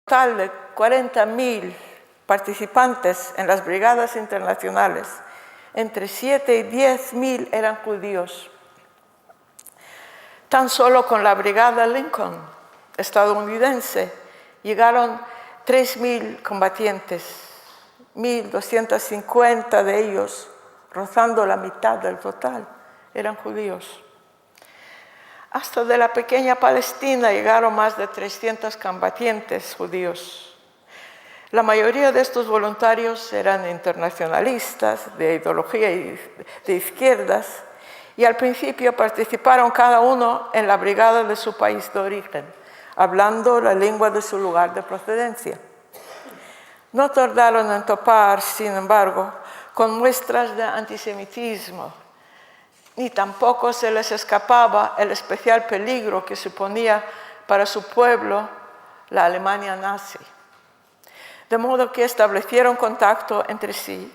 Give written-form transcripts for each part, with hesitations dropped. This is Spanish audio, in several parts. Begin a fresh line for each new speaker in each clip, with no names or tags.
total de 40.000 participantes en las brigadas internacionales, entre 7 y 10.000 eran judíos. Tan solo con la Brigada Lincoln estadounidense llegaron 3.000 combatientes, 1.250 de ellos, rozando la mitad del total, eran judíos. Hasta de la pequeña Palestina llegaron más de 300 combatientes judíos. La mayoría de estos voluntarios eran internacionalistas, de ideología de izquierdas, y al principio participaron cada uno en la brigada de su país de origen, hablando la lengua de su lugar de procedencia. No tardaron en topar, sin embargo, con muestras de antisemitismo, ni tampoco se les escapaba el especial peligro que suponía para su pueblo la Alemania nazi. De modo que establecieron contacto entre sí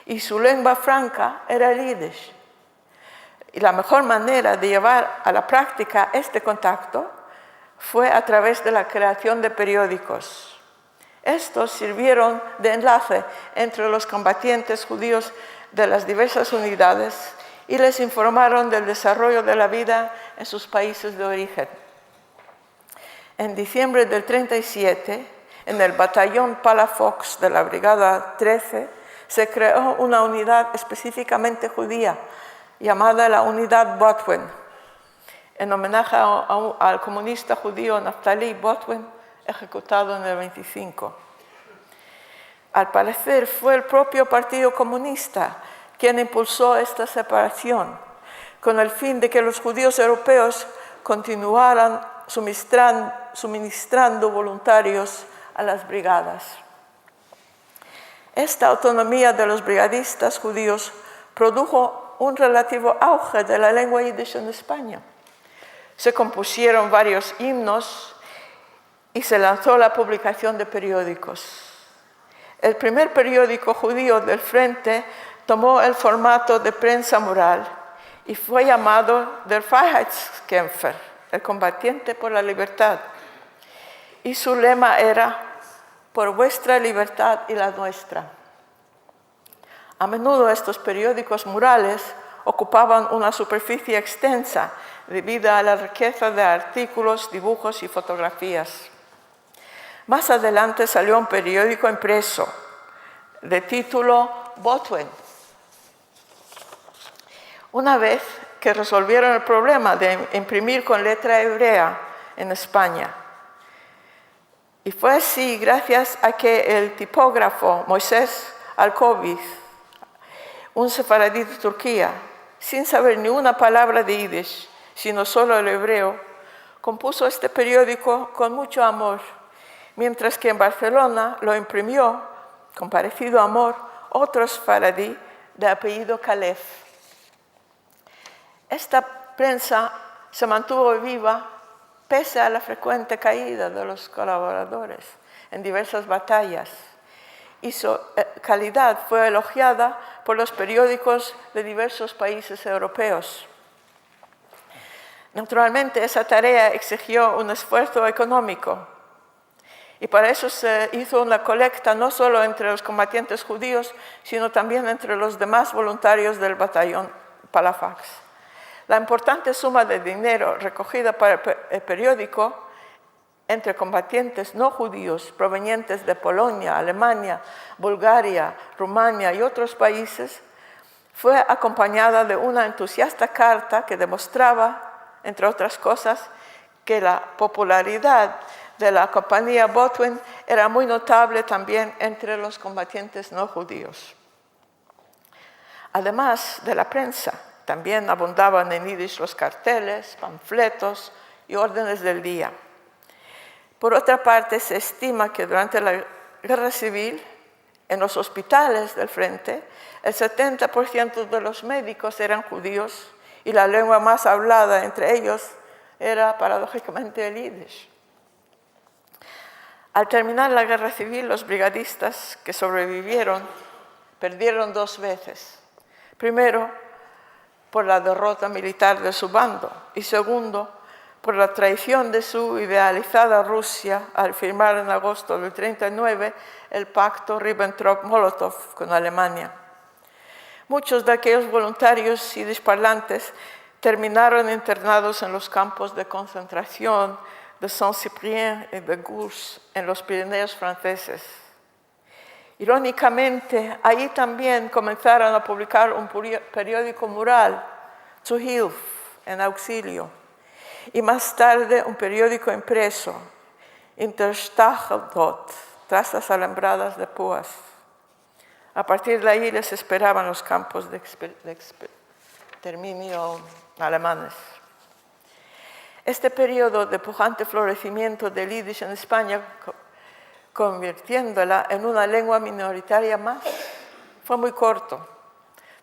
y su lengua franca era el yiddish. Y la mejor manera de llevar a la práctica este contacto fue a través de la creación de periódicos. Estos sirvieron de enlace entre los combatientes judíos de las diversas unidades y les informaron del desarrollo de la vida en sus países de origen. En diciembre del 37, en el batallón Palafox de la Brigada 13, se creó una unidad específicamente judía, llamada la Unidad Botwin, en homenaje al comunista judío Naftali Botwin, ejecutado en el 25. Al parecer, fue el propio Partido Comunista quien impulsó esta separación, con el fin de que los judíos europeos continuaran suministrando voluntarios a las brigadas. Esta autonomía de los brigadistas judíos produjo un relativo auge de la lengua yiddish en España. Se compusieron varios himnos y se lanzó la publicación de periódicos. El primer periódico judío del Frente tomó el formato de prensa mural y fue llamado Der Freiheitskämpfer, el combatiente por la libertad. Y su lema era, por vuestra libertad y la nuestra. A menudo estos periódicos murales ocupaban una superficie extensa debido a la riqueza de artículos, dibujos y fotografías. Más adelante salió un periódico impreso de título Botwin. Una vez que resolvieron el problema de imprimir con letra hebrea en España. Y fue así gracias a que el tipógrafo Moisés Alcoviz, un sefaradí de Turquía, sin saber ni una palabra de yiddish, sino solo el hebreo, compuso este periódico con mucho amor, mientras que en Barcelona lo imprimió, con parecido amor, otro sefaradí de apellido Calef. Esta prensa se mantuvo viva pese a la frecuente caída de los colaboradores en diversas batallas, y su calidad fue elogiada por los periódicos de diversos países europeos. Naturalmente, esa tarea exigió un esfuerzo económico, y para eso se hizo una colecta no solo entre los combatientes judíos, sino también entre los demás voluntarios del batallón Palafox. La importante suma de dinero recogida para el periódico entre combatientes no judíos provenientes de Polonia, Alemania, Bulgaria, Rumania y otros países fue acompañada de una entusiasta carta que demostraba, entre otras cosas, que la popularidad de la compañía Botwin era muy notable también entre los combatientes no judíos. Además de la prensa, también abundaban en yiddish los carteles, panfletos y órdenes del día. Por otra parte, se estima que durante la Guerra Civil, en los hospitales del Frente, el 70% de los médicos eran judíos y la lengua más hablada entre ellos era, paradójicamente, el yiddish. Al terminar la Guerra Civil, los brigadistas que sobrevivieron perdieron 2 veces. Primero, por la derrota militar de su bando, y segundo, por la traición de su idealizada Rusia al firmar en agosto del 39 el pacto Ribbentrop-Molotov con Alemania. Muchos de aquellos voluntarios y parlantes terminaron internados en los campos de concentración de Saint-Cyprien y de Gurs en los Pirineos franceses. Irónicamente, allí también comenzaron a publicar un periódico mural, Zu Hilf, en auxilio, y más tarde un periódico impreso, Interstacheltot, tras las alambradas de púas. A partir de ahí les esperaban los campos de exterminio alemanes. Este periodo de pujante florecimiento del yiddish en España, convirtiéndola en una lengua minoritaria más, fue muy corto.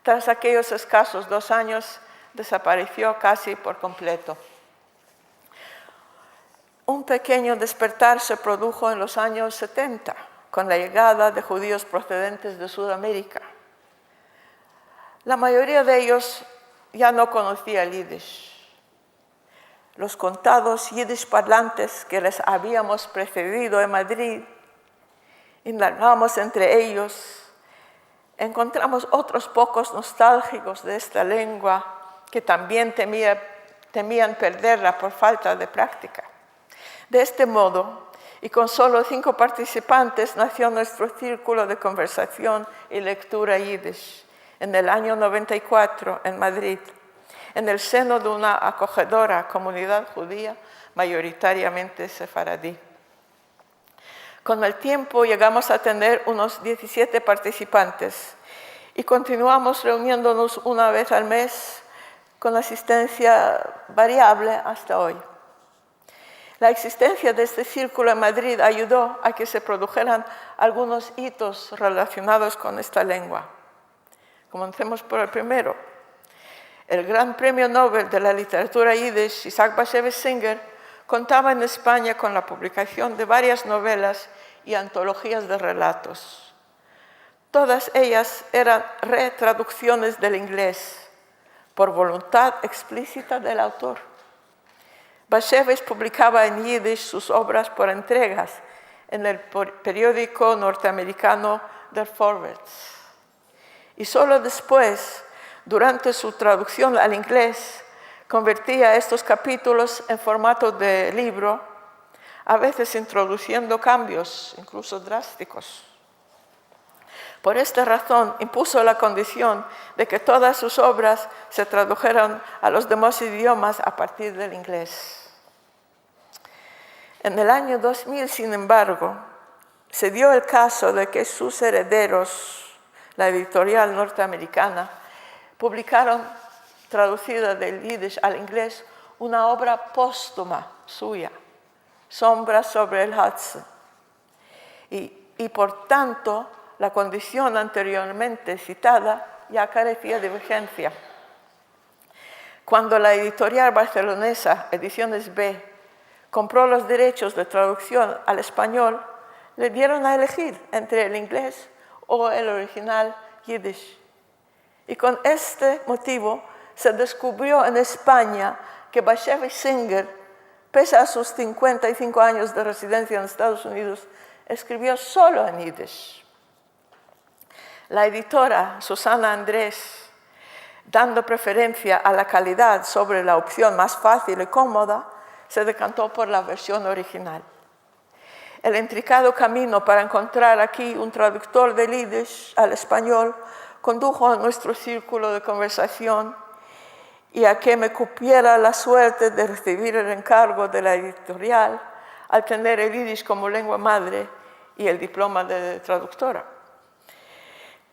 Tras aquellos escasos 2 años, desapareció casi por completo. Un pequeño despertar se produjo en los años 70, con la llegada de judíos procedentes de Sudamérica. La mayoría de ellos ya no conocía el yiddish. Los contados yiddish parlantes que les habíamos precedido en Madrid, indagamos entre ellos, encontramos otros pocos nostálgicos de esta lengua que también temían perderla por falta de práctica. De este modo, y con solo 5 participantes, nació nuestro círculo de conversación y lectura yiddish en el año 94 en Madrid, en el seno de una acogedora comunidad judía mayoritariamente sefaradí. Con el tiempo llegamos a tener unos 17 participantes y continuamos reuniéndonos una vez al mes con asistencia variable hasta hoy. La existencia de este círculo en Madrid ayudó a que se produjeran algunos hitos relacionados con esta lengua. Comencemos por el primero. El Gran Premio Nobel de la Literatura Yiddish, Isaac Bashevis Singer, contaba en España con la publicación de varias novelas y antologías de relatos. Todas ellas eran retraducciones del inglés, por voluntad explícita del autor. Bashevis publicaba en yiddish sus obras por entregas en el periódico norteamericano Der Vorwärts. Y solo después, durante su traducción al inglés, convertía estos capítulos en formato de libro, a veces introduciendo cambios, incluso drásticos. Por esta razón, impuso la condición de que todas sus obras se tradujeran a los demás idiomas a partir del inglés. En el año 2000, sin embargo, se dio el caso de que sus herederos, la editorial norteamericana, publicaron, traducida del yiddish al inglés, una obra póstuma suya, Sombras sobre el Hudson. Y por tanto, la condición anteriormente citada ya carecía de vigencia. Cuando la editorial barcelonesa Ediciones B compró los derechos de traducción al español, le dieron a elegir entre el inglés o el original yiddish. Y con este motivo se descubrió en España que Bashevis Singer, pese a sus 55 años de residencia en Estados Unidos, escribió solo en yiddish. La editora Susana Andrés, dando preferencia a la calidad sobre la opción más fácil y cómoda, se decantó por la versión original. El intricado camino para encontrar aquí un traductor del yiddish al español condujo a nuestro círculo de conversación y a que me cupiera la suerte de recibir el encargo de la editorial al tener el yiddish como lengua madre y el diploma de traductora.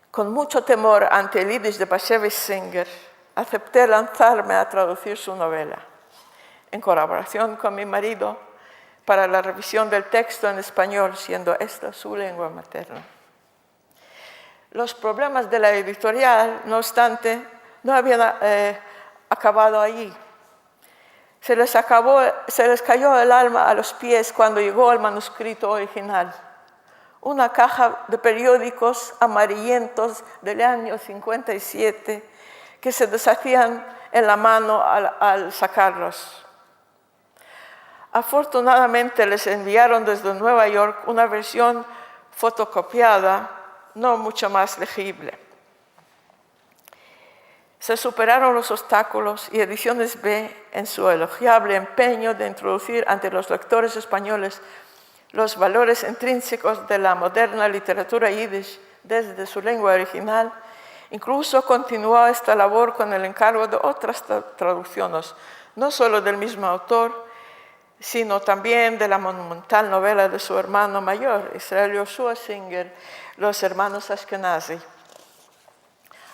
Con mucho temor ante el yiddish de Bashevis Singer, acepté lanzarme a traducir su novela, en colaboración con mi marido, para la revisión del texto en español, siendo esta su lengua materna. Los problemas de la editorial, no obstante, no habían acabado allí. Se les cayó el alma a los pies cuando llegó el manuscrito original. Una caja de periódicos amarillentos del año 57 que se deshacían en la mano al sacarlos. Afortunadamente les enviaron desde Nueva York una versión fotocopiada, no mucho más legible. Se superaron los obstáculos y Ediciones B, en su elogiable empeño de introducir ante los lectores españoles los valores intrínsecos de la moderna literatura yiddish desde su lengua original, incluso continuó esta labor con el encargo de otras traducciones, no solo del mismo autor, sino también de la monumental novela de su hermano mayor, Israel Yoshua Singer, Los hermanos Ashkenazi.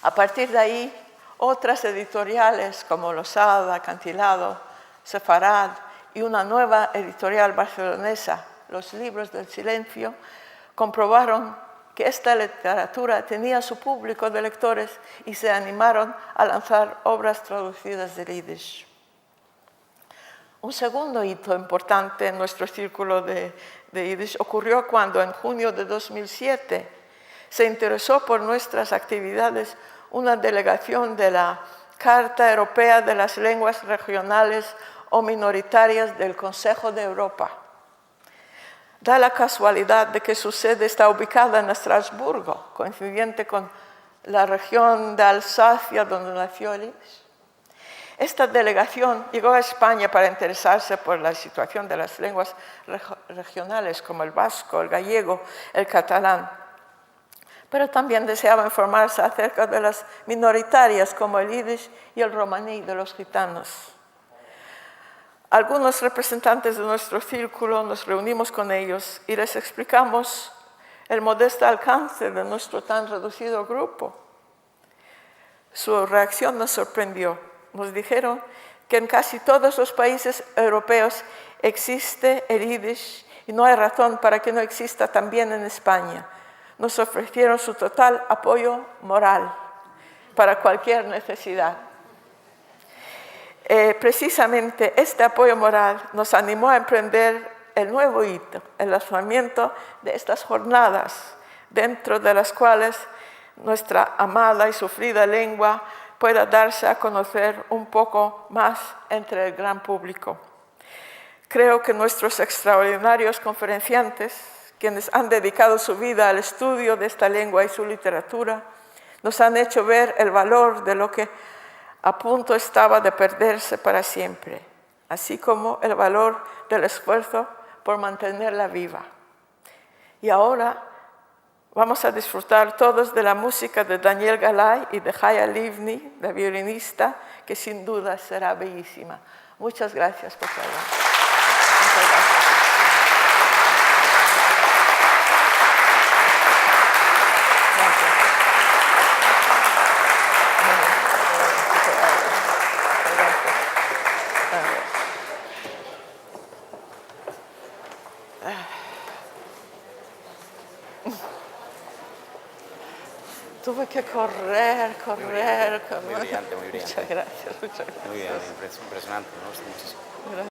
A partir de ahí, otras editoriales como Losada, Acantilado, Sefarad y una nueva editorial barcelonesa, Los Libros del Silencio, comprobaron que esta literatura tenía su público de lectores y se animaron a lanzar obras traducidas del yiddish. Un segundo hito importante en nuestro círculo de yiddish ocurrió cuando en junio de 2007 se interesó por nuestras actividades una delegación de la Carta Europea de las Lenguas Regionales o Minoritarias del Consejo de Europa. Da la casualidad de que su sede está ubicada en Estrasburgo, coincidente con la región de Alsacia donde nació el yiddish. Esta delegación llegó a España para interesarse por la situación de las lenguas regionales como el vasco, el gallego, el catalán, pero también deseaba informarse acerca de las minoritarias como el yiddish y el romaní de los gitanos. Algunos representantes de nuestro círculo nos reunimos con ellos y les explicamos el modesto alcance de nuestro tan reducido grupo. Su reacción nos sorprendió. Nos dijeron que en casi todos los países europeos existe el yiddish y no hay razón para que no exista también en España. Nos ofrecieron su total apoyo moral para cualquier necesidad. Precisamente este apoyo moral nos animó a emprender el nuevo hito, el lanzamiento de estas jornadas, dentro de las cuales nuestra amada y sufrida lengua pueda darse a conocer un poco más entre el gran público. Creo que nuestros extraordinarios conferenciantes, quienes han dedicado su vida al estudio de esta lengua y su literatura, nos han hecho ver el valor de lo que a punto estaba de perderse para siempre, así como el valor del esfuerzo por mantenerla viva. Y ahora vamos a disfrutar todos de la música de Daniel Galay y de Chaya Livni, la violinista, que sin duda será bellísima. Muchas gracias por todo. Muchas gracias. Tuve que correr.
Muy brillante, muy brillante.
Muchas gracias.
Muy bien, impresionante, me gusta muchísimo.
Gracias.